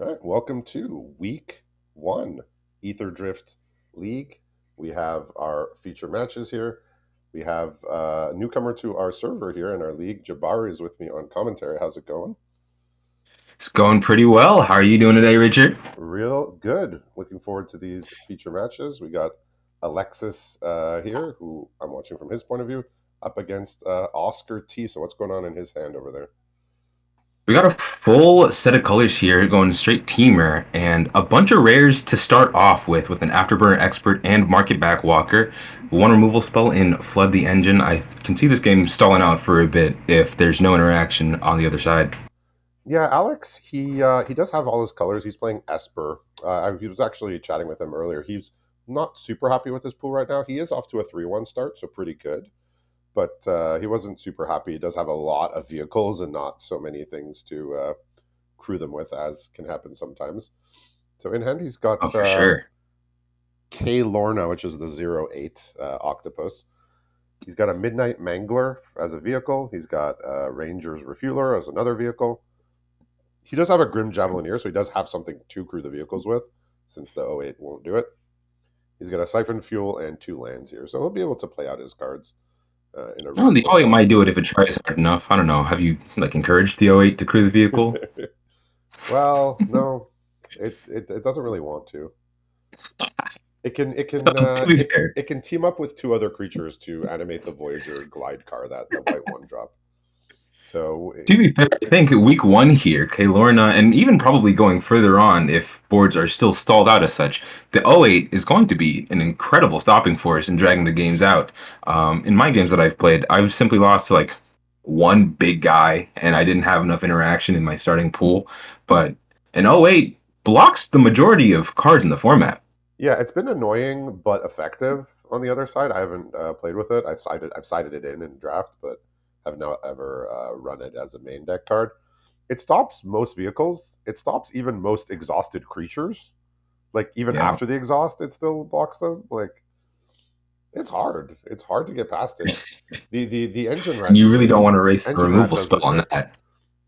All right, welcome to week one, Aetherdrift League. We have our feature matches here. We have a newcomer to our server here in our league. Jabari is with me on commentary. How's it going? It's going pretty well. How are you doing today, Richard? Real good. Looking forward to these feature matches. We got Alexis here, who I'm watching from his point of view, up against Oscar T. So what's going on in his hand over there? We got a full set of colors here going straight teamer and a bunch of rares to start off with an Afterburner Expert and Market Back Walker. One removal spell in Flood the Engine. I can see this game stalling out for a bit if there's no interaction on the other side. Yeah, Alex, he does have all his colors. He's playing Esper. He was actually chatting with him earlier. He's not super happy with his pool right now. He is off to a 3-1 start, so pretty good. But he wasn't super happy. He does have a lot of vehicles and not so many things to crew them with, as can happen sometimes. So in hand, he's Oh, got for sure. K Lorna, which is the 08 octopus. He's got a Midnight Mangler as a vehicle. He's got Ranger's Refueler as another vehicle. He does have a Grim Javelineer, so he does have something to crew the vehicles with, since the 08 won't do it. He's got a Siphon Fuel and 2 lands here, so he'll be able to play out his cards in a Oh, the reasonable O8 fashion. might do it if it tries hard enough. I don't know. Have you encouraged the O8 to crew the vehicle? Well, no, it doesn't really want to. It can it can To be fair, it can team up with two other creatures to animate the Voyager glide car, that white one drop. So I think week one here, Kaylorna, and even probably going further on if boards are still stalled out as such, the 08 is going to be an incredible stopping force in dragging the games out. In my games that I've played, I've simply lost to like one big guy, and I didn't have enough interaction in my starting pool. But an 08 blocks the majority of cards in the format. yeah, it's been annoying but effective. On the other side, I haven't played with it. I've sided it in draft, but have not ever run it as a main deck card. It stops most vehicles. It stops even most exhausted creatures. Like even Yeah. after the exhaust, it still blocks them. Like it's hard. It's hard to get past it. The engine And rat you really don't usually want to waste the engine rat removal does the spell on trick. that.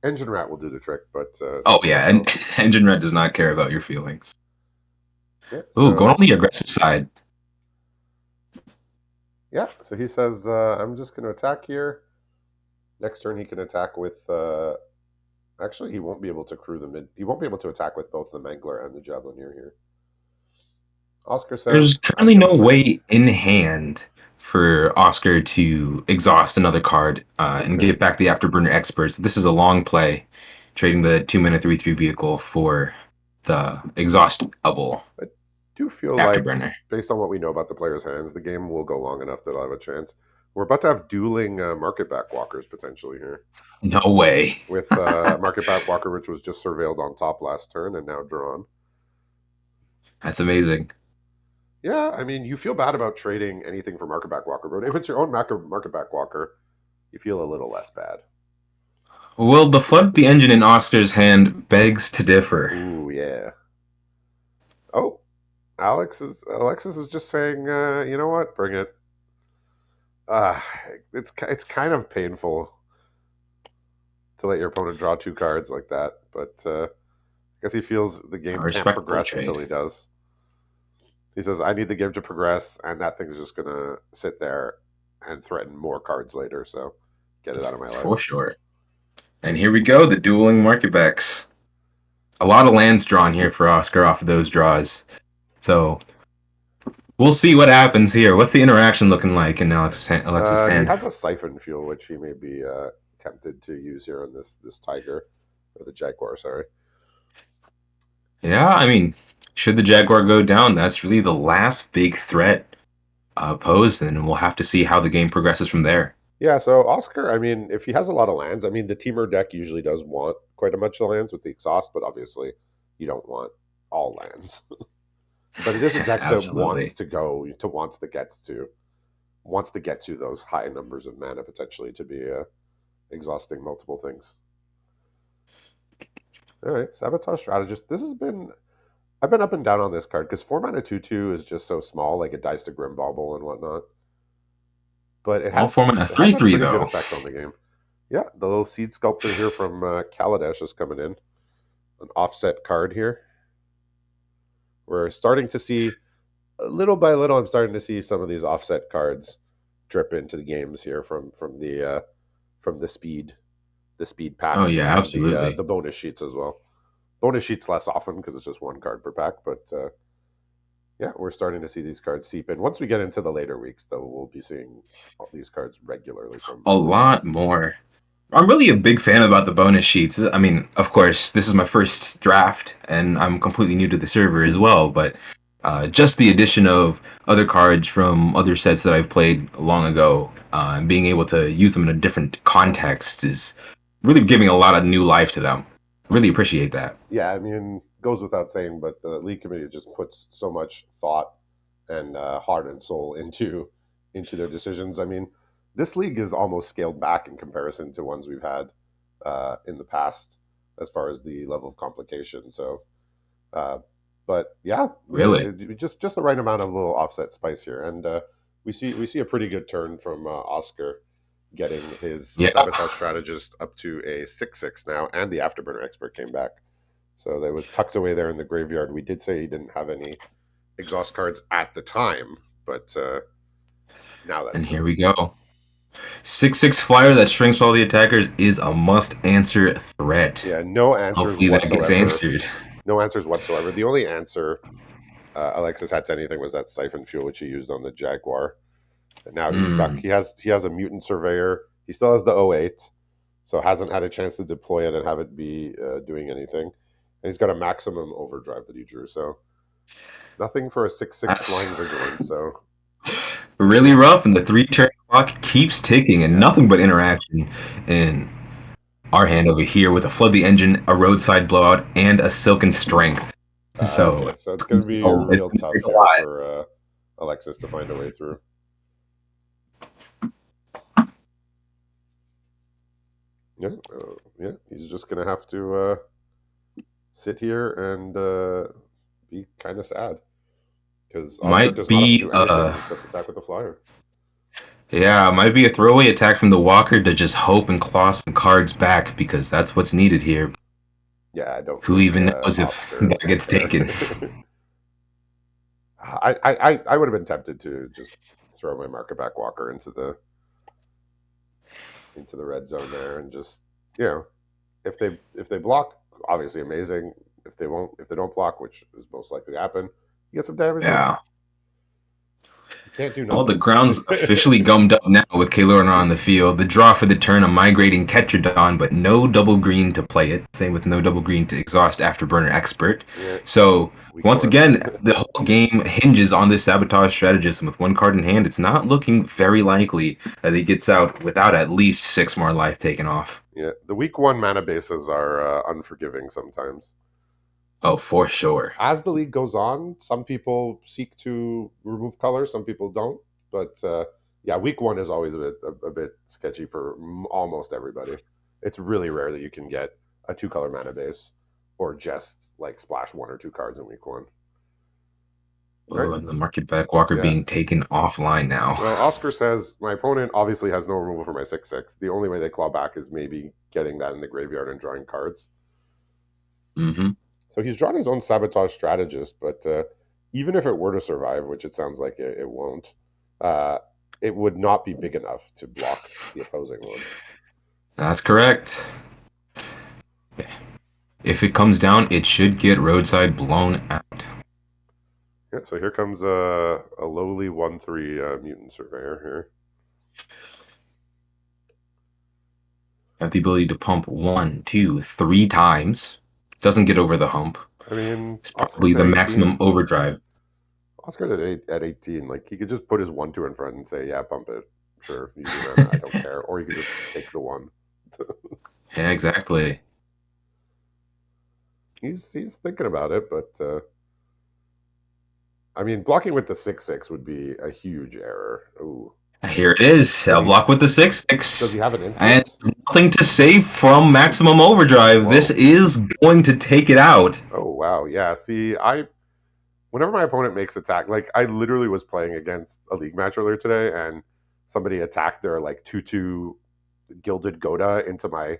Engine rat will do the trick, but Oh, nothing yeah, much and else. Engine Red does not care about your feelings. Yeah. Ooh, going So on the aggressive side. yeah. So he says, I'm just going to attack here. Next turn, he can attack with. Actually, he won't be able to crew the mid. He won't be able to attack with both the Mangler and the Javelineer here. Oscar There's says, "I'm currently going to no try." way in hand for Oscar to exhaust another card and Okay, get back the Afterburner Experts. This is a long play, trading the 2 mana 3/3 vehicle for the exhaust double I do feel like, Afterburner. based on what we know about the player's hands, the game will go long enough that I'll have a chance. We're about to have dueling market back walkers potentially here, No way. with market back walker, which was just surveilled on top last turn and now drawn. That's amazing. Yeah, I mean, you feel bad about trading anything for market back walker, but if it's your own market back walker, you feel a little less bad. Well, the flood of the engine in Oscar's hand begs to differ. Ooh, yeah. Oh, Alexis is just saying, you know what? Bring it. Uh, it's kind of painful to let your opponent draw two cards like that, but I guess he feels the A game can't respectable progress until trade. he does. He says, "I need the game to progress, and that thing's just gonna sit there and threaten more cards later. So get it out of my For life." sure. And here we go, the dueling market backs. A lot of lands drawn here for Oscar off of those draws. So we'll see what happens here. What's the interaction looking like in Alexis' He hand? has a siphon fuel, which he may be tempted to use here on this tiger or the jaguar. Sorry. Yeah, I mean, should the Jaguar go down, that's really the last big threat posed, and we'll have to see how the game progresses from there. Yeah, so Oscar, I mean, if he has a lot of lands, I mean, the teamer deck usually does want quite a bunch of lands with the exhaust, but obviously you don't want all lands. But it is a deck that Absolutely. wants to get to those high numbers of mana potentially to be exhausting multiple things. All right, Sabotage Strategist. This has been I've been up and down on this card because 4 mana 2/2 is just so small, like it dies to Grim Bauble and whatnot. But All format a it has three a three pretty good though. effect on the game. Yeah, the little seed sculptor here from Kaladesh is coming in. an offset card here. We're starting to see little by little. I'm starting to see some of these offset cards drip into the games here from the speed Oh packs yeah, and absolutely. the bonus sheets as well. Bonus sheets less often because it's just one card per pack, but yeah, we're starting to see these cards seep in. Once we get into the later weeks, though, we'll be seeing all these cards regularly A from lot sets. more. I'm really a big fan about the bonus sheets. I mean, of course, this is my first draft, and I'm completely new to the server as well. But just the addition of other cards from other sets that I've played long ago, and being able to use them in a different context is really giving a lot of new life to them. Really appreciate that. Yeah, I mean, goes without saying, but the league committee just puts so much thought and heart and soul into their decisions. I mean, this league is almost scaled back in comparison to ones we've had in the past, as far as the level of complication. So, uh, but yeah, Really. just the right amount of little offset spice here, and we see a pretty good turn from Oskar, getting his Yeah. sabotage strategist up to a 6/6 now, and the afterburner expert came back. So that was tucked away there in the graveyard. We did say he didn't have any exhaust cards at the time, but now that's And here there. we go. 6/6 flyer that shrinks all the attackers is a must answer threat. Yeah, no answers Hopefully that gets whatsoever. answered. No answers whatsoever. The only answer Alexis had to anything was that siphon fuel, which he used on the Jaguar. And now he's stuck. Mm. He has a mutant surveyor. He still has the 08, so hasn't had a chance to deploy it and have it be doing anything. And he's got a maximum overdrive that he drew. So nothing for a 6/6 That's flying vigilance. So really rough, and the 3 turn clock keeps ticking, and yeah. nothing but interaction in our hand over here with a flood the engine, a roadside blowout, and a silken strength. So Okay, so it's going to be it's real gonna tough take a here lot. for Alexis to find a way through. Yeah, yeah, he's just going to have to sit here and be kind of sad because Oskar Might does not have to be do anything except attack with the flyer. yeah, might be a throwaway attack from the Walker to just hope and claw some cards back because that's what's needed here. Yeah, I don't Who think even knows if Oskar is that going to gets taken? care. I would have been tempted to just throw my market back Walker into the red zone there and just you know if they block, obviously amazing. If they don't block, which is most likely to happen, you get some damage in. Yeah. You can't do Well, the nothing. ground's officially gummed up now with Kalorna on the field. The draw for the turn, a migrating Ketradon, but no double green to play it. Same with no double green to exhaust Afterburner Expert. Yeah, So, week once one. again, the whole game hinges on this Sabotage strategist. And with one card in hand, it's not looking very likely that he gets out without at least 6 more life taken off. Yeah, the week one mana bases are unforgiving sometimes. Oh, for sure. As the league goes on, some people seek to remove colors, some people don't. But yeah, week one is always a bit sketchy for almost everybody. It's really rare that you can get a 2 color mana base or just like splash 1 or 2 cards in week one. All right. Oh, and the Market Back Walker Yeah. being taken offline now. Well, Oskar says my opponent obviously has no removal for my 6/6. The only way they claw back is maybe getting that in the graveyard and drawing cards. Mm-hmm. So he's drawn his own sabotage strategist, but even if it were to survive, which it sounds like it won't, uh, it would not be big enough to block the opposing one. That's correct. If it comes down, it should get roadside blown out. Yeah, so here comes a lowly 1/3 mutant surveyor here. Have the ability to pump 1, 2, 3 times. Doesn't get over the hump. I mean, It's probably Oscar's at the maximum 18. overdrive. Oscar's at 18. Like he could just put his 1/2 in front and say, "Yeah, pump it. Sure, use your mana. I don't care." Or he could just take the one. Yeah, exactly. He's thinking about it, but I mean, blocking with the 6/6 would be a huge error. Ooh, Here it is. does I'll he block with the does 6/6. he have an And instant? nothing to save from maximum overdrive. This Whoa. is going to take it out. Oh wow, yeah. See, I whenever my opponent makes attack, like I literally was playing against a league match earlier today, and somebody attacked their like 2/2 gilded Goda into my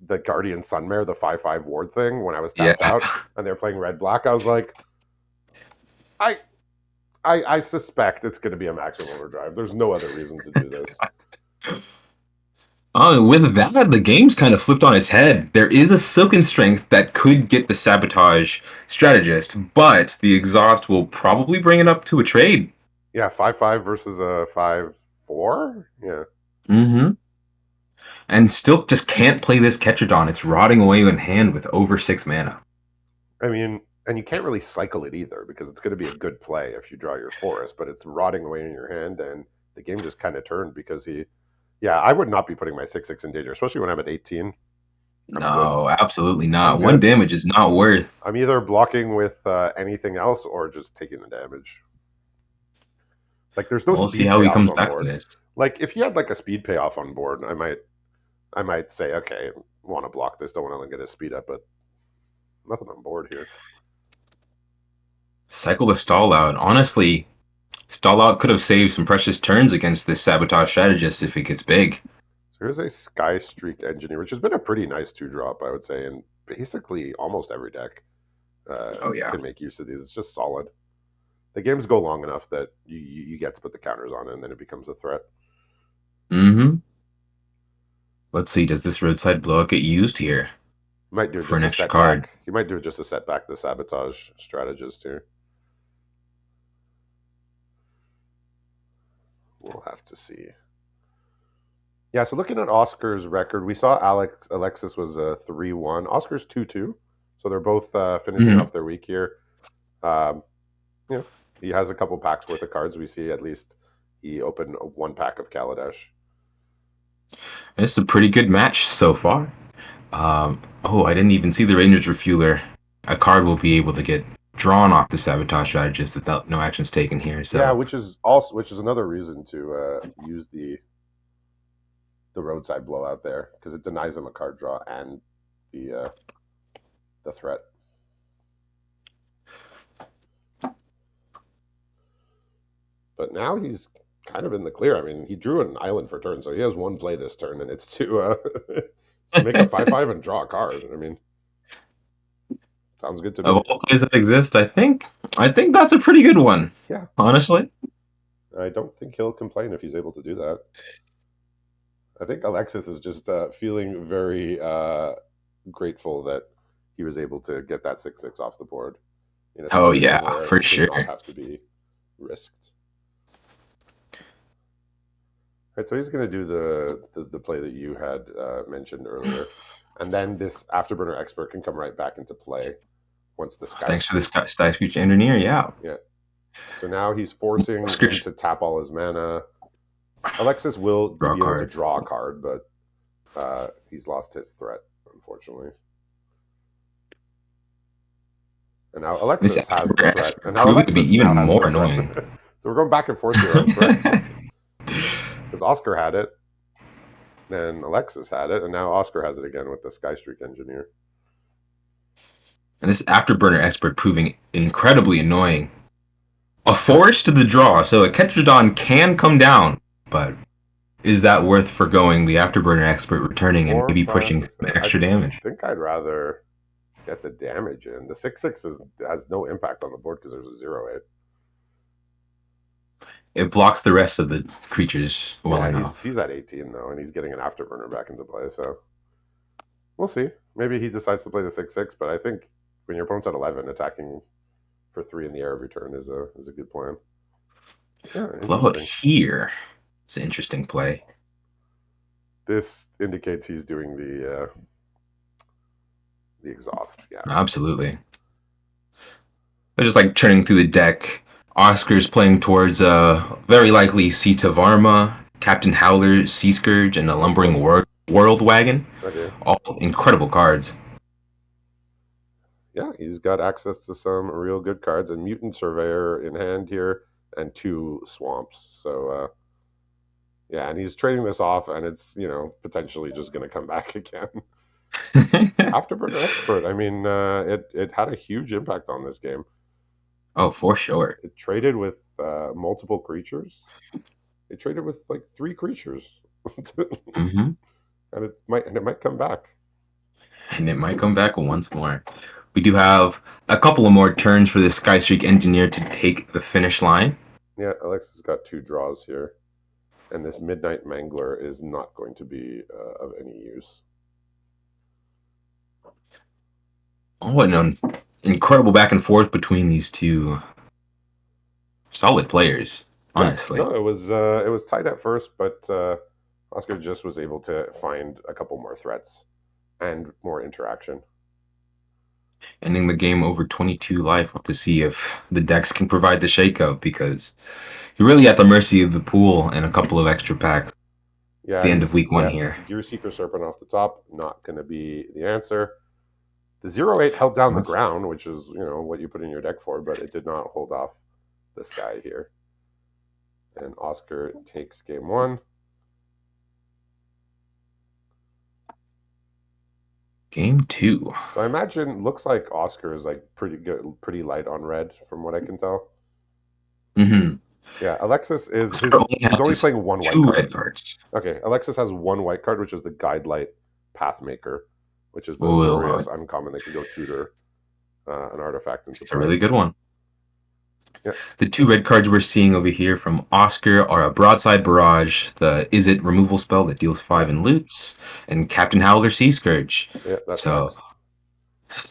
the Guardian Sunmare, the 5/5 ward thing when I was Yeah. tapped out and they're playing red black. I was like, I I suspect it's going to be a maximum overdrive. There's no other reason to do this. With that, the game's kind of flipped on its head. There is a Silken Strength that could get the Sabotage Strategist, but the Exhaust will probably bring it up to a trade. Yeah, 5/5 versus a 5/4. Yeah, Mm-hmm. And still just can't play this Ketradon. It's rotting away in hand with over 6 mana. I mean, and you can't really cycle it either because it's going to be a good play if you draw your forest, but it's rotting away in your hand, and the game just kind of turned because he. Yeah, I would not be putting my 6/6 in danger, especially when I'm at 18. I'm good. No, absolutely I'm not. One good. damage is not worth. I'm either blocking with anything else or just taking the damage. Like, there's no We'll see speed how he payoffs comes on back to board. this. Like, if you had like a speed payoff on board, I might say, okay, want to block this, don't want to get his speed up, but nothing on board here. Cycle the stall out. Honestly, stall out could have saved some precious turns against this Sabotage Strategist if it gets big. So here's a Sky Streak Engineer, which has been a pretty nice 2-drop, I would say, and basically almost every deck Oh, yeah. can make use of these. It's just solid. The games go long enough that you get to put the counters on it, and then it becomes a threat. Mm-hmm. Let's see, does this roadside blowout get used here You might do it for just an to extra set card? back. You might do it just to set back the Sabotage Strategist here. We'll have to see. Yeah, so looking at Oskar's record, we saw Alexis was a 3-1. Oskar's 2-2. So they're both finishing off their week here. Um, he has a couple packs worth of cards. We see at least he opened one pack of Kaladesh. It's a pretty good match so far. Oh, I didn't even see the Ranger's Refueler. A card will be able to get drawn off the Sabotage Strategist without no actions taken here. So Yeah, which is another reason to use the roadside blowout there because it denies him a card draw and the threat. But now he's kind of in the clear. I mean, he drew an island for turn, so he has one play this turn, and it's to make a 5/5 and draw a card. I mean, sounds good to of me. all plays that exist, I think that's a pretty good one. Yeah, Honestly. I don't think he'll complain if he's able to do that. I think Alexis is just feeling very grateful that he was able to get that 6/6 off the board in a Oh situation yeah, where for it did sure. not have to be risked. Right, so he's going to do the play that you had mentioned earlier, and then this Afterburner Expert can come right back into play once the Sky Thanks for the Streak. Sky Screech Engineer. Yeah. Yeah. So now he's forcing him to tap all his mana. Alexis will Draw be able to card. draw a card, but he's lost his threat, unfortunately. And now Alexis This has the Afterburner threat, Expert and now proving to be Alexis even now has more the threat. annoying. So we're going back and forth here on threats because Oskar had it, then Alexis had it, and now Oskar has it again with the Sky Streak Engineer. And this Afterburner Expert proving incredibly annoying. A force to the draw, so a Ketradon can come down, but is that worth forgoing the Afterburner Expert returning and 4, maybe 5, pushing 6, some 7. extra damage? I think I'd rather get the damage in. The 6/6 has no impact on the board because there's a 0/8. It blocks the rest of the creatures well Yeah, enough. he's at 18 though, and he's getting an Afterburner back into play. So we'll see. Maybe he decides to play the 6/6, but I think when your opponent's at 11, attacking for 3 in the air every turn is a good plan. Yeah, Blowout interesting. here. It's an interesting play. This indicates he's doing the exhaust. Yeah. Absolutely. But just like turning through the deck, Oscar's playing towards very likely Seat of Arma, Captain Howler, Sea Scourge, and the Lumbering World Wagon. Okay. All incredible cards. Yeah, he's got access to some real good cards, and Mutant Surveyor in hand here, and 2 swamps. So yeah, and he's trading this off, and it's potentially just going to come back again. Afterburner Expert. I mean, it had a huge impact on this game. Oh, for sure. It traded with multiple creatures. It traded with like 3 creatures, Mm-hmm. and it might come back. And it might come back once more. We do have a couple of more turns for the Sky Streak Engineer to take the finish line. Yeah, Alexis got 2 draws here, and this Midnight Mangler is not going to be of any use. Oh, and an incredible back and forth between these two solid players, Yeah, honestly. no, it was tight at first, but Oskar just was able to find a couple more threats and more interaction. Ending the game over 22 life. We'll have to see if the decks can provide the shakeup because you're really at the mercy of the pool and a couple of extra packs at Yeah, the end of he's week one yeah here. Gear Seeker Serpent off the top, not going to be the answer. The 0-8 held down the That's ground, which is what you put in your deck for, but it did not hold off this guy here. And Oskar takes game one. game two. So I imagine looks like Oskar is like pretty good, pretty light on red from what I can tell. Mm-hmm. Yeah, Alexis is Oscar his. only He's only has playing one white two card. red cards. Okay, Alexis has one white card, which is the Guidelight Pathmaker, which is the Oh, Azorius uncommon that can go tutor an artifact into it's a play. really good one. Yeah, The two red cards we're seeing over here from Oscar are a Broadside Barrage, the Is It removal spell that deals yeah, 5 in loots, and Captain Howler Sea Scourge. yeah. That So,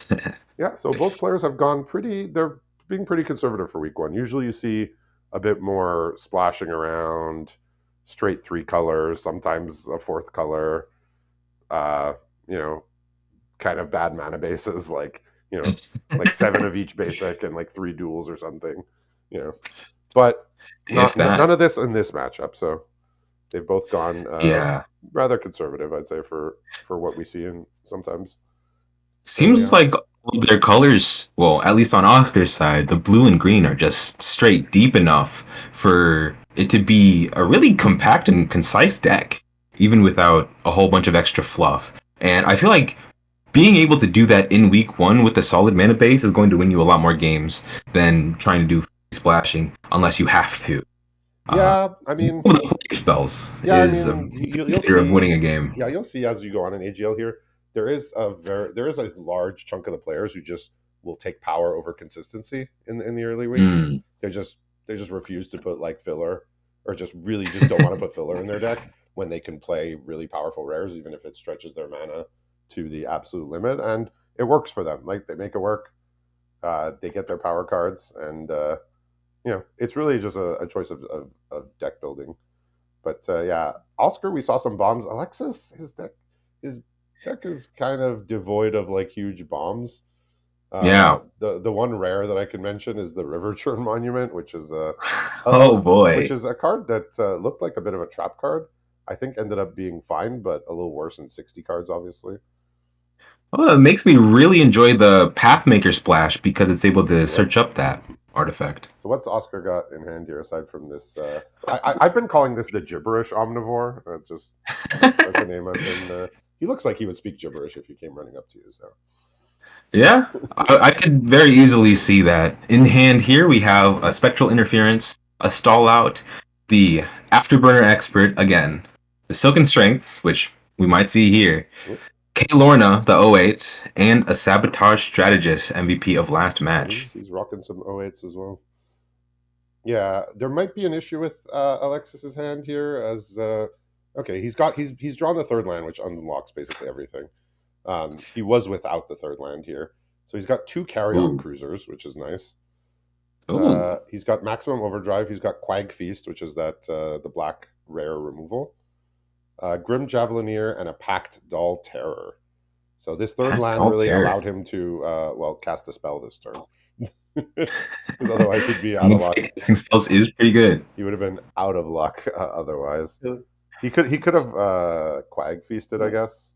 tracks. Yeah, so both players have gone pretty. They're being pretty conservative for week one. Usually, you see a bit more splashing around, straight 3 colors, sometimes a fourth color. Uh, you know, kind of bad mana bases like 7 of each basic and like 3 duels or something. You know, but if none that, of this in this matchup. So they've both gone yeah. rather conservative, I'd say, for what we see in sometimes. So Seems yeah, like all their colors, well, at least on Oscar's side, the blue and green are just straight deep enough for it to be a really compact and concise deck, even without a whole bunch of extra fluff. And I feel like being able to do that in week one with a solid mana base is going to win you a lot more games than trying to do splashing unless you have to. Uh, yeah. I mean, some of the flicker spells yeah. I is a mean, big you'll indicator of winning see. a game. Yeah, you'll see as you go on in AGL here. There is a large chunk of the players who just will take power over consistency in the early weeks. Mm. They just they just refuse to put like filler, or just really just don't want to put filler in their deck when they can play really powerful rares, even if it stretches their mana to the absolute limit, and it works for them. Like they make it work. They get their power cards, and it's really just a choice of deck building. But yeah, Oscar, we saw some bombs. Alexis, his deck is kind of devoid of like huge bombs. Yeah. The one rare that I can mention is the River Churn Monument, which is Oh which boy. is a card that looked like a bit of a trap card. I think ended up being fine, but a little worse than 60 cards, obviously. Well, it makes me really enjoy the Pathmaker splash because it's able to Yep. search up that artifact. So what's Oscar got in hand here aside from this? I've been calling this the gibberish omnivore. That's the name I've been. He looks like he would speak gibberish if he came running up to you. So Yeah, I could very easily see that. In hand here, we have a Spectral Interference, a Stall Out, the Afterburner Expert again, the Silken Strength, which we might see here, K. Lorna, the 08, and a Sabotage Strategist MVP of last yeah, match. he's rocking some 08s as well. Yeah, there might be an issue with Alexis's hand here. As okay, he's drawn the third land, which unlocks basically everything. He was without the third land here, so he's got 2 carry-on Ooh. cruisers, which is nice. Ooh. He's got maximum overdrive. He's got Quag Feast, which is that the black rare removal. Grim Javelineer and a Packed Dull Terror. So this third Packed land really Altair. allowed him to cast a spell this turn, because otherwise he'd be out Someone of say luck. casting spells is pretty good. He would have been out of luck otherwise. He could have Quag Feasted, I guess.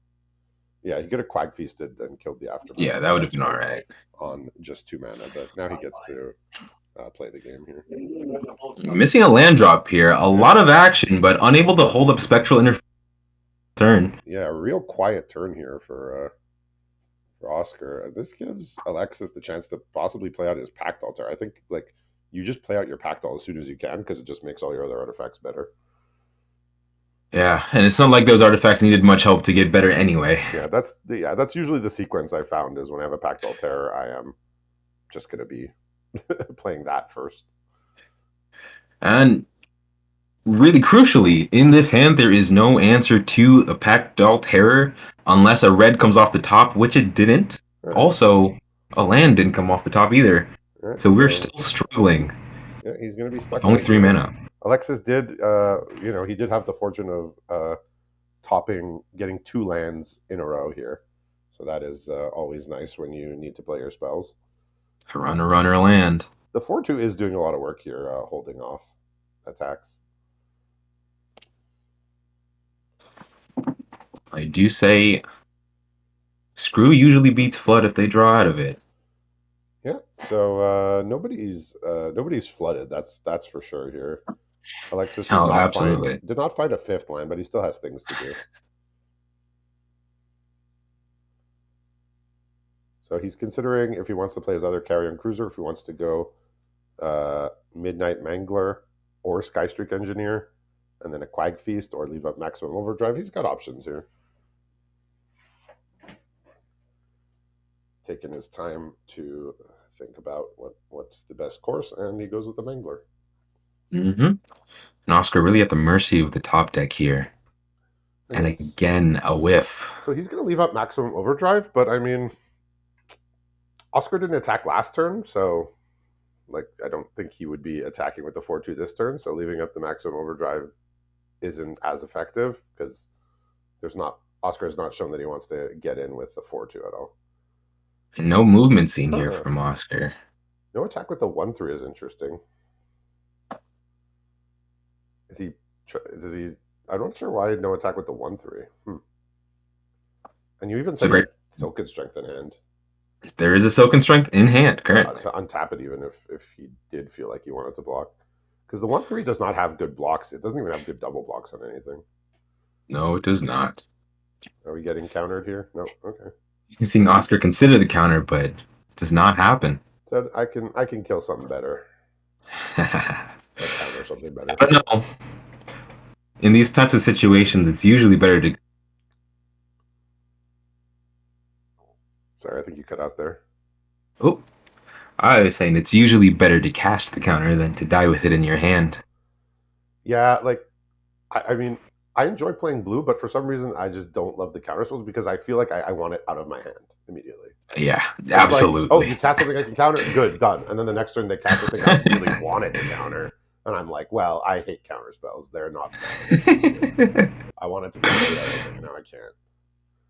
Yeah, he could have Quag Feasted and killed the Yeah, Afterburner that would have been all Expert right. on just 2 mana, but now he gets to play the game here. Missing a land drop here. A Yeah, lot of action, but unable to hold up Spectral Interference turn. yeah, a real quiet turn here for Oscar. This gives Alexis the chance to possibly play out his Pact Altar. I think like you just play out your Pact All as soon as you can because it just makes all your other artifacts better. Yeah, and it's not like those artifacts needed much help to get better anyway. That's usually the sequence I found is when I have a Pactol Terror, I am just going to be playing that first. And really crucially, in this hand, there is no answer to a Pact Doll Terror unless a red comes off the top, which it didn't. All right, Also, a land didn't come off the top either. all right. So we're So still struggling. yeah, he's going to be stuck in Only it three here. mana. Alexis did, he did have the fortune of topping, getting 2 lands in a row here. So that is always nice when you need to play your spells. Runner, land. The 4/2 is doing a lot of work here, holding off attacks. I do say Screw usually beats Flood if they draw out of it. Yeah, so nobody's flooded. That's for sure here. Alexis Oh, absolutely. did not find a 5th land, but he still has things to do. So he's considering if he wants to play his other carrion cruiser, if he wants to go Midnight Mangler or Skystreak Engineer, and then a Quag Feast, or leave up Maximum Overdrive. He's got options here. Taking his time to think about what's the best course, and he goes with the Mangler. Mm-hmm. And Oskar really at the mercy of the top deck here. And Yes. again, a whiff. So he's going to leave up Maximum Overdrive, but I mean, Oskar didn't attack last turn, so like I don't think he would be attacking with the 4/2 this turn. So leaving up the Maximum Overdrive isn't as effective because there's not Oskar has not shown that he wants to get in with the 4/2 at all. And no movement seen here Huh. from Oskar. No attack with the 1/3 is interesting. Is he? Is he? I'm not sure why no attack with the 1/3. And you even It's a said he great. had Silken Strength in hand There is a Soak and Strength in hand currently. to untap it, even if he did feel like he wanted to block. Because the 1/3 does not have good blocks. It doesn't even have good double blocks on anything. No, it does not. Are we getting countered here? No. Okay. You've seen Oskar consider the counter, but it does not happen. Said I can kill something better. Or counter something better. But no. In these types of situations, it's usually better to. Sorry, I think you cut out there. Oh, I was saying it's usually better to cast the counter than to die with it in your hand. Yeah, like I mean, I enjoy playing blue, but for some reason I just don't love the counter spells because I feel like I want it out of my hand immediately. Yeah, It's like, oh, absolutely. you cast something I can counter, good, done. And then the next turn they cast something I really wanted to counter, and I'm like, well, I hate counter spells. They're not fun. I wanted to counter everything, now I can't.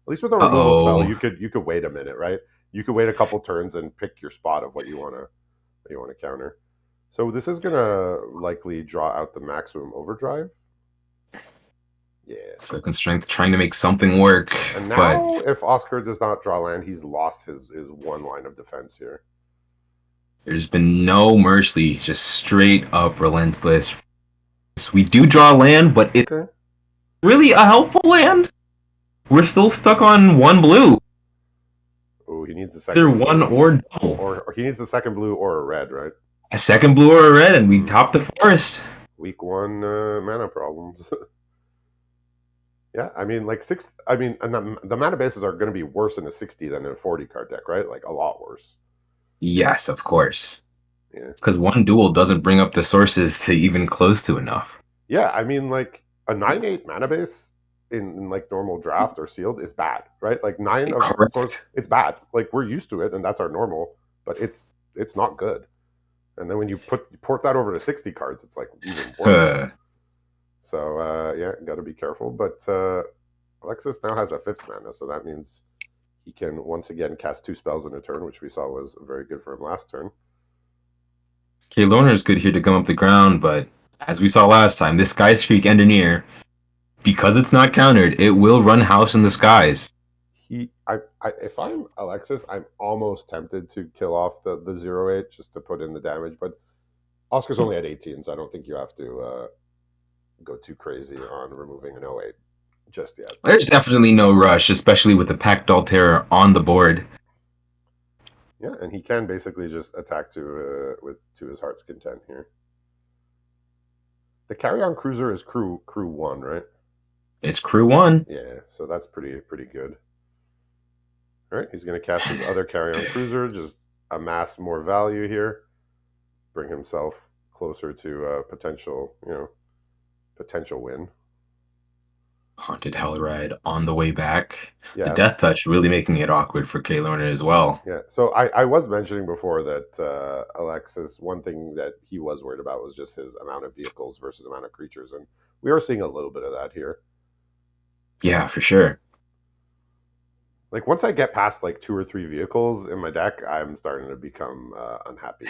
At least with a removal spell, Uh-oh. you could wait a minute, right? You could wait a couple turns and pick your spot of what you want to counter. So this is gonna likely draw out the Maximum Overdrive. Yeah. Soak and Strength trying to make something work, And but now, if Oskar does not draw land, he's lost his one line of defense here. there's been no mercy, just straight up relentless. We do draw land, but it's Okay. really a helpful land. We're still stuck on one blue. Oh, he needs a Either second one blue, or double. or he needs a second blue or a red, right? A second blue or a red, and we top the forest. Week 1 mana problems. Yeah, I mean, like six. I mean, and the mana bases are going to be worse in a 60 than in a 40 card deck, right? Like a lot worse. Yes, of course. Yeah. Because one duel doesn't bring up the sources to even close to enough. Yeah, I mean, like a 9/8 mana base in like normal draft or sealed is bad, right? Like 9 of source, Correct. it's bad. Like we're used to it, and that's our normal, but it's not good. And then when you port that over to 60 cards, it's like even worse. So yeah, got to be careful. But Alexis now has a 5th mana, so that means he can once again cast 2 spells in a turn, which we saw was very good for him last turn. Okay, Lorna is good here to come up the ground, but as we saw last time, this Skystreak Engineer, because it's not countered, it will run House in the Skies. If I'm Alexis, I'm almost tempted to kill off the 0/8 just to put in the damage, but Oscar's only at 18, so I don't think you have to go too crazy on removing an 0/8 just yet. There's definitely no rush, especially with the Pact Terror on the board. Yeah, and he can basically just attack to his heart's content here. The carry-on cruiser is crew 1, right? It's crew one. Yeah, so that's pretty good. All right, he's going to cast his other carry-on cruiser, just amass more value here, bring himself closer to a potential win. Haunted Hellride on the way back. The Death Yes, Touch really making it awkward for K Lorna as well. yeah. So I was mentioning before that Alexis, one thing that he was worried about was just his amount of vehicles versus amount of creatures, and we are seeing a little bit of that here. Yeah, Just for sure. like once I get past like two or three vehicles in my deck, I'm starting to become unhappy.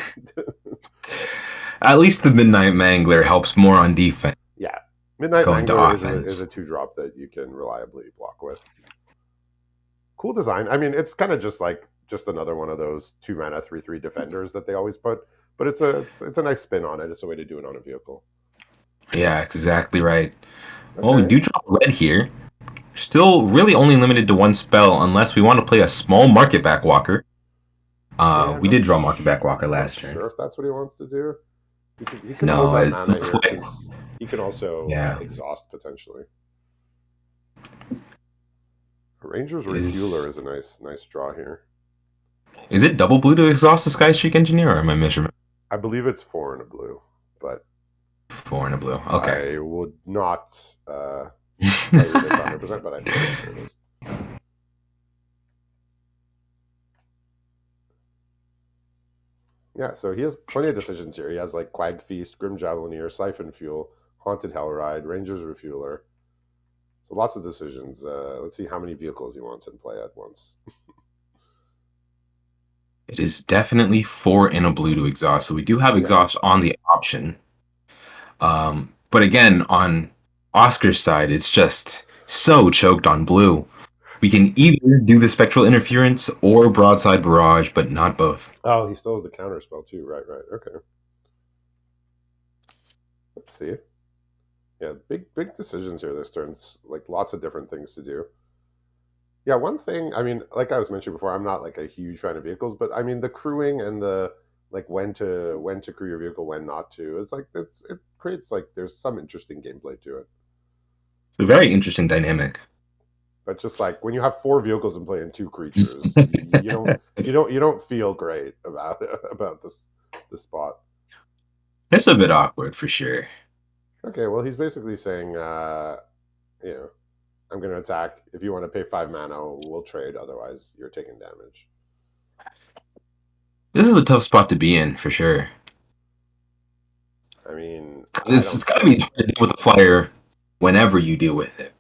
At least the Midnight Mangler helps more on defense, Yeah, Midnight going to Mangler is offense. a two drop that you can reliably block with. Cool design. I mean, it's kind of just another one of those 2 mana 3/3 defenders that they always put, but it's a nice spin on it. It's a way to do it on a vehicle. Yeah, exactly right. Well, we Okay. do draw red here. Still really only limited to one spell unless we want to play a small Market Back Walker. Yeah, We did draw Market Back Walker I'm not last turn. sure if that's what he wants to do. He could hold No, that it mana looks here like, because he can also yeah. exhaust potentially. Ranger's Refueler Is is a nice draw here. is it double blue to exhaust the Sky Streak Engineer, or am I misremembering? I believe it's four and a blue, but Four and a blue. Okay. I would not tell you that's 100%, but I'm pretty sure it is. Yeah, so he has plenty of decisions here. He has like Quag Feast, Grim Javelineer, Siphon Fuel, Haunted Hellride, Ranger's Refueler. So lots of decisions. Let's see how many vehicles he wants in play at once. It is definitely four and a blue to exhaust, so we do have Yeah. exhaust on the option. But again, on Oscar's side, it's just so choked on blue. We can either do the Spectral Interference or Broadside Barrage, but not both. Oh, he still has the counter spell too. Right. Okay. Let's see. Yeah, big decisions here this turn. It's like lots of different things to do. Yeah, one thing, I mean, like I was mentioning before, I'm not like a huge fan of vehicles, but I mean the crewing and the like when to crew your vehicle, when not to. It's like it creates like there's some interesting gameplay to it. It's a very interesting dynamic. But just like when you have four vehicles in play and two creatures, you don't feel great about about this spot. It's a bit awkward for sure. Okay, well he's basically saying, you know, I'm going to attack. If you want to pay 5 mana, we'll trade. Otherwise, you're taking damage. This is a tough spot to be in for sure. I mean, I It's don't. got to be hard to deal with the flyer whenever you deal with it.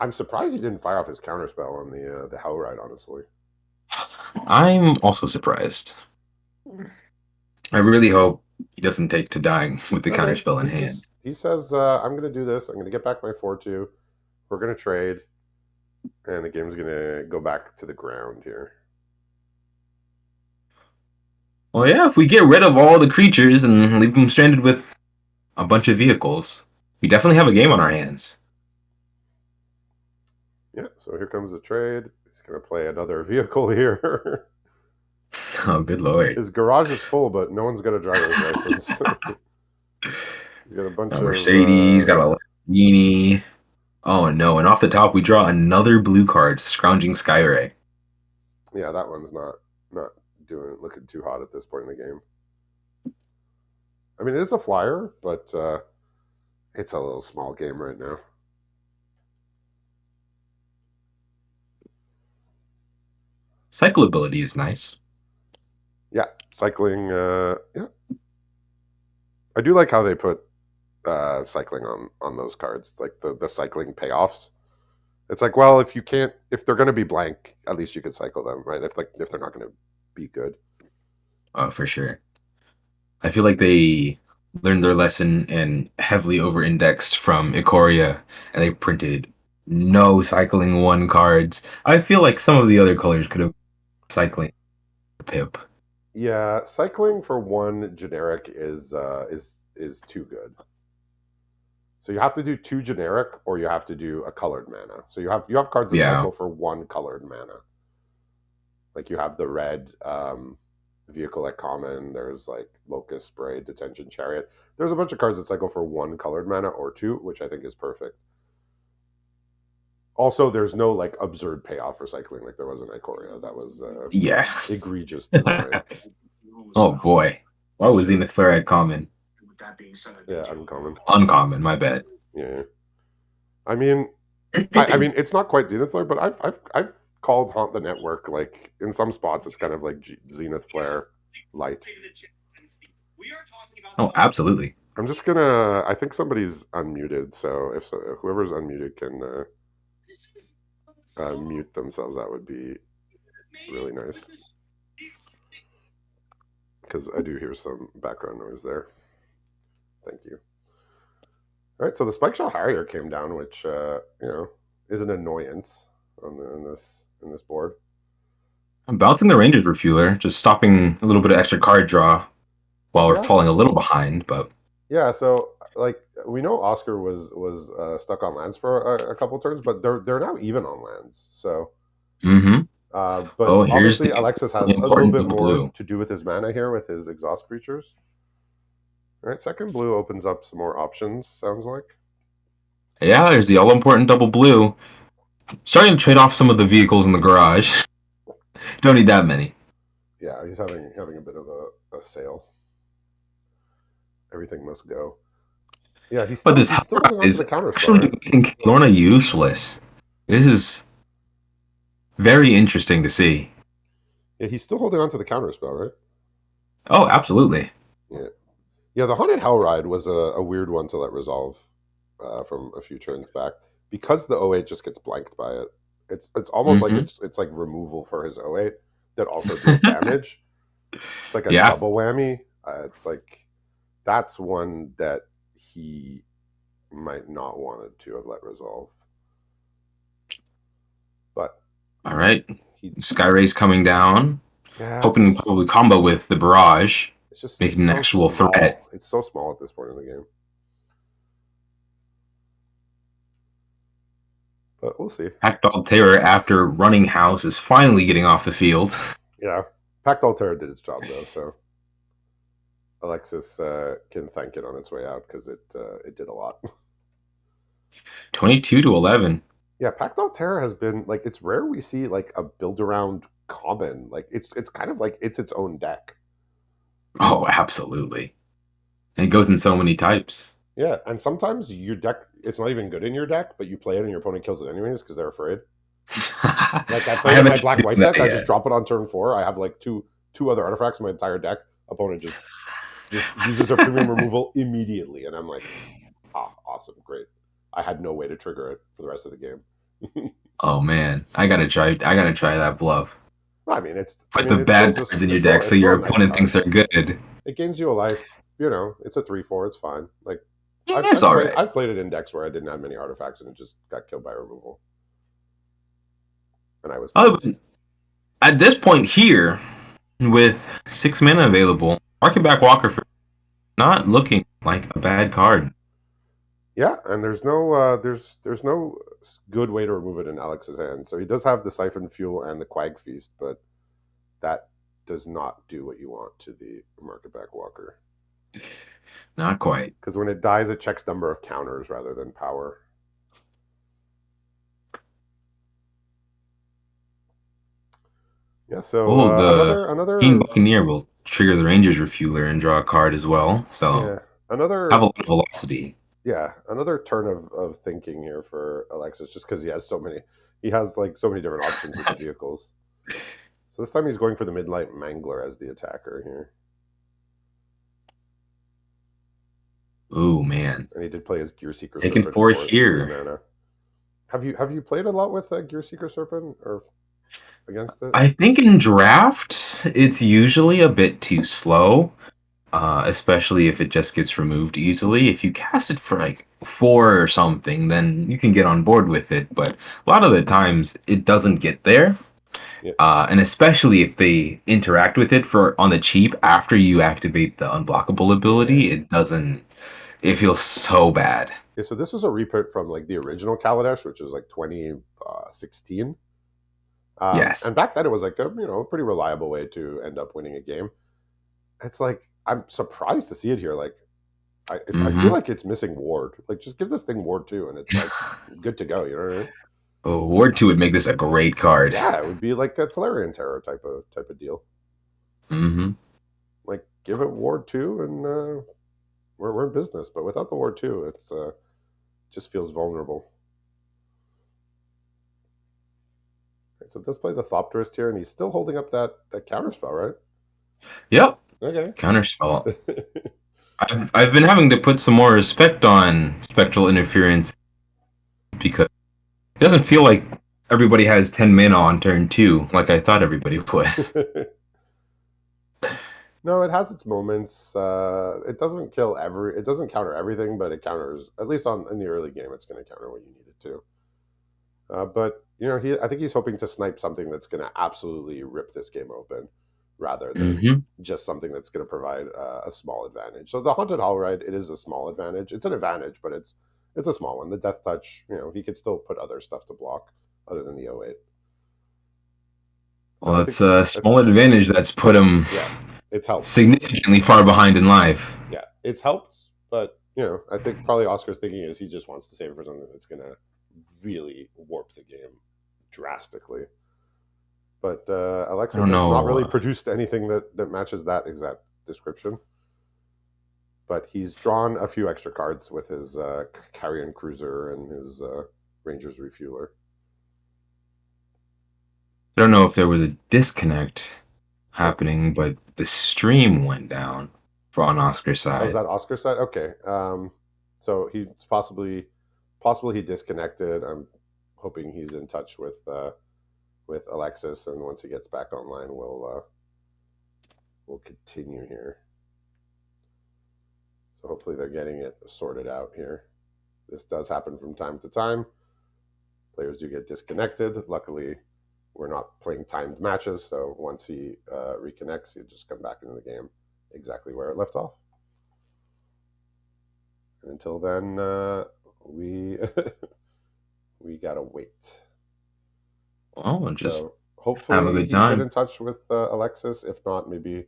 I'm surprised he didn't fire off his counterspell on the Hellride. Honestly, I'm also surprised. I really hope he doesn't take to dying with the okay. counterspell in He hand. just he says, I'm going to do this. I'm going to get back my 4/2. We're going to trade, and the game's going to go back to the ground here. Well, yeah, if we get rid of all the creatures and leave them stranded with a bunch of vehicles, we definitely have a game on our hands. Yeah. So here comes the trade. He's going to play another vehicle here. Oh, good lord. His garage is full, but no one's got a driver's license. He's got a bunch A of Mercedes, got a Lamborghini. Oh no, and off the top we draw another blue card, Scrounging Skyray. yeah, that one's not doing looking too hot at this point in the game. I mean, it is a flyer, but it's a little small game right now. Cyclability is nice. Yeah, cycling. Yeah, I do like how they put cycling on those cards, like the cycling payoffs. It's like, well, if they're going to be blank, at least you could cycle them, right? If they're not going to be good. For sure. I feel like they learned their lesson and heavily over-indexed from Ikoria, and they printed no cycling one cards. I feel like some of the other colors could have cycling pip. Yeah, cycling for one generic is too good. So you have to do two generic, or you have to do a colored mana. So you have cards that Yeah. cycle for one colored mana. Like you have the red vehicle at common. There's like Locust Spray, Detention Chariot. There's a bunch of cards that cycle for one colored mana or two, which I think is perfect. Also, there's no like absurd payoff for cycling like there was in Ikoria. That was Yeah. egregious design Oh boy. for What was sure. Zenithal common? Yeah, uncommon. Uncommon, my bad. Yeah, I mean, I mean, it's not quite Zenith Flare, but I've called Haunt the Network like in some spots it's kind of like Zenith Flare light. Oh, absolutely. I'm just gonna. I think somebody's unmuted, so if so, whoever's unmuted can mute themselves. That would be really nice because I do hear some background noise there. Thank you. All right, so the Spike Shell Harrier came down, which is an annoyance in this board. I'm bouncing the Rangers refueler, just stopping a little bit of extra card draw while we're Yeah, falling a little behind, but yeah. So like we know Oskar was stuck on lands for a couple turns, but they're now even on lands. So, mm-hmm. but Oh, here's obviously the Alexis has a little important bit double more blue. to do with his mana here with his exhaust creatures. All right, second blue opens up some more options. Sounds like. Yeah, there's the all important double blue. Starting to trade off some of the vehicles in the garage. Don't need that many. Yeah, he's having a bit of a sale. Everything must go. Yeah, But this he's still Hellride holding on to the is counter spell, actually right? making Lorna useless. This is very interesting to see. Yeah, he's still holding on to the counter spell, right? Oh, absolutely. Yeah. Yeah, the Haunted Hell Ride was a weird one to let resolve from a few turns back because the 08 just gets blanked by it. It's almost like Mm-hmm. it's like removal for his 08 that also deals damage. It's like a Yeah. double whammy. It's like that's one that he might not wanted to have let resolve, but All right. he Sky Race coming down. yeah, Hoping to probably combo with the barrage, it's making an so actual threat. small. It's so small at this point in the game, but we'll see. Hackdog Terror, after running house, is finally getting off the field. Yeah, Pact Altair did its job though, so Alexis can thank it on its way out because it did a lot. 22 to 11. Yeah, Pact Altair has been like it's rare we see like a build around common. Like it's kind of like it's its own deck. Oh, absolutely. And it goes in so many types. Yeah, and sometimes your deck it's not even good in your deck, but you play it and your opponent kills it anyways because they're afraid. Like I I played it in my haven't black tried white doing deck. that I just yet. drop it on turn 4. I have like two other artifacts in my entire deck. Opponent just uses a premium removal immediately, and I'm like, awesome, great. I had no way to trigger it for the rest of the game. Oh man, I gotta try. I gotta try that bluff. I mean, Put the bad cards in your deck so it's still your a nice opponent thinks card. they're good. It gains you a life. You know, it's a 3/4. It's fine. Like Yeah, it's all right. I've played it in decks where I didn't have many artifacts and it just got killed by removal, and I was Oh, pissed. at this point here, with 6 mana available, Market Back Walker for not looking like a bad card. Yeah, and there's no good way to remove it in Alex's hand. So he does have the Siphon Fuel and the Quag Feast, but that does not do what you want to the Market Back Walker. Not quite. Because when it dies, it checks number of counters rather than power. Yeah, so Oh, the Keen another Buccaneer will trigger the Ranger's Refueler and draw a card as well. So yeah have a another lot of velocity. another turn of thinking here for Alexis, just because he has like so many different options with the vehicles. So this time he's going for the Midnight Mangler as the attacker here, Ooh man, and he did play his Gear Seeker taking Serpent four for 3 here. mana. Have you played a lot with Gear Seeker Serpent or against it? I think in draft it's usually a bit too slow, especially if it just gets removed easily. If you cast it for like 4 or something, then you can get on board with it. But a lot of the times it doesn't get there. Yeah, And especially if they interact with it for on the cheap after you activate the unblockable yeah. ability, it doesn't. It feels so bad. Yeah, so this was a reprint from like the original Kaladesh, which was like 2016. Yes. And back then it was like a pretty reliable way to end up winning a game. It's like I'm surprised to see it here. Like I feel Hmm. like it's missing Ward. Like just give this thing Ward too, and it's like good to go. You know what I mean? Oh, Ward 2 would make this a great card. Yeah, it would be like a Tolarian Terror type of deal. Hmm. Like give it Ward 2 and we're in business. But without the Ward 2, it's just feels vulnerable. Right, so let's play the Thopterist here, and he's still holding up that counter spell, right? Yep. Okay. Counterspell. I've been having to put some more respect on spectral interference because it doesn't feel like everybody has 10 mana on turn 2 like I thought everybody would. No, it has its moments. It doesn't kill every. It doesn't counter everything, but it counters at least on in the early game. It's going to counter what you need it to. But I think he's hoping to snipe something that's going to absolutely rip this game open, rather than Hmm. just something that's going to provide a small advantage. So the Haunted Hall Ride, it is a small advantage. It's an advantage, but it's a small one. The Death Touch, he could still put other stuff to block other than the 08. So Well, it's a small advantage that's put him yeah, it's helped. significantly far behind in life. Yeah, it's helped, but I think probably Oscar's thinking is he just wants to save it for something that's going to really warp the game drastically. But I Alexis don't has not know. really produced anything that matches that exact description. But he's drawn a few extra cards with his Carrion Cruiser and his Ranger's Refueler. I don't know if there was a disconnect happening, but the stream went down for on Oscar's Oh, is side. that Oscar's side? Okay. So he's possibly he disconnected. I'm hoping he's in touch with Alexis, and once he gets back online, we'll continue here. So hopefully they're getting it sorted out here. This does happen from time to time. Players do get disconnected. Luckily, we're not playing timed matches, so once he reconnects, he'll just come back into the game exactly where it left off. And until then, we we gotta wait. Well, just So have a hopefully good he's been in time. touch with Alexis. If not, maybe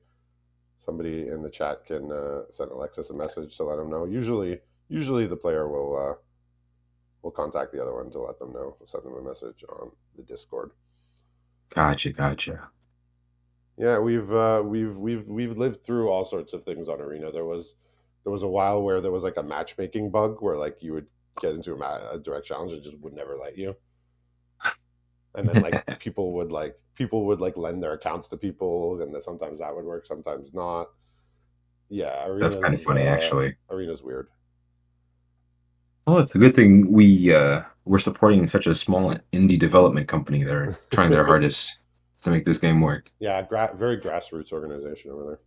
somebody in the chat can send Alexis a message to let him know. Usually the player will contact the other one to let them know. Send them a message on the Discord. Gotcha, gotcha. Yeah, we've lived through all sorts of things on Arena. There was a while where there was like a matchmaking bug where like you would get into a direct challenge and just would never let you, and then like people would lend their accounts to people, and then sometimes that would work, sometimes not. Yeah, That's kind of funny, actually. arena's weird. Well, it's a good thing we're supporting such a small indie development company that are trying their hardest to make this game work. Yeah, very grassroots organization over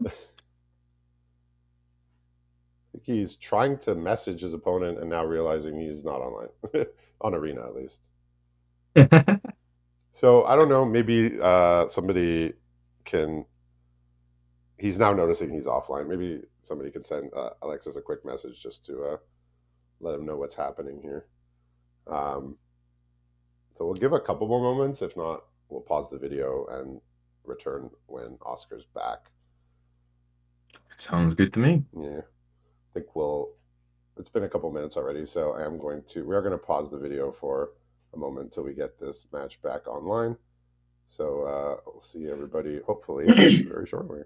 there. I think he's trying to message his opponent and now realizing he's not online on Arena at least. So I don't know. Maybe somebody can. He's now noticing he's offline. Maybe somebody can send Alexis a quick message just to let him know what's happening here. Um, so we'll give a couple more moments. If not, we'll pause the video and return when Oscar's back. Sounds good to me. Yeah, I think we'll. It's been a couple minutes already, so we are going to pause the video for a moment until we get this match back online. So we'll see everybody hopefully very shortly.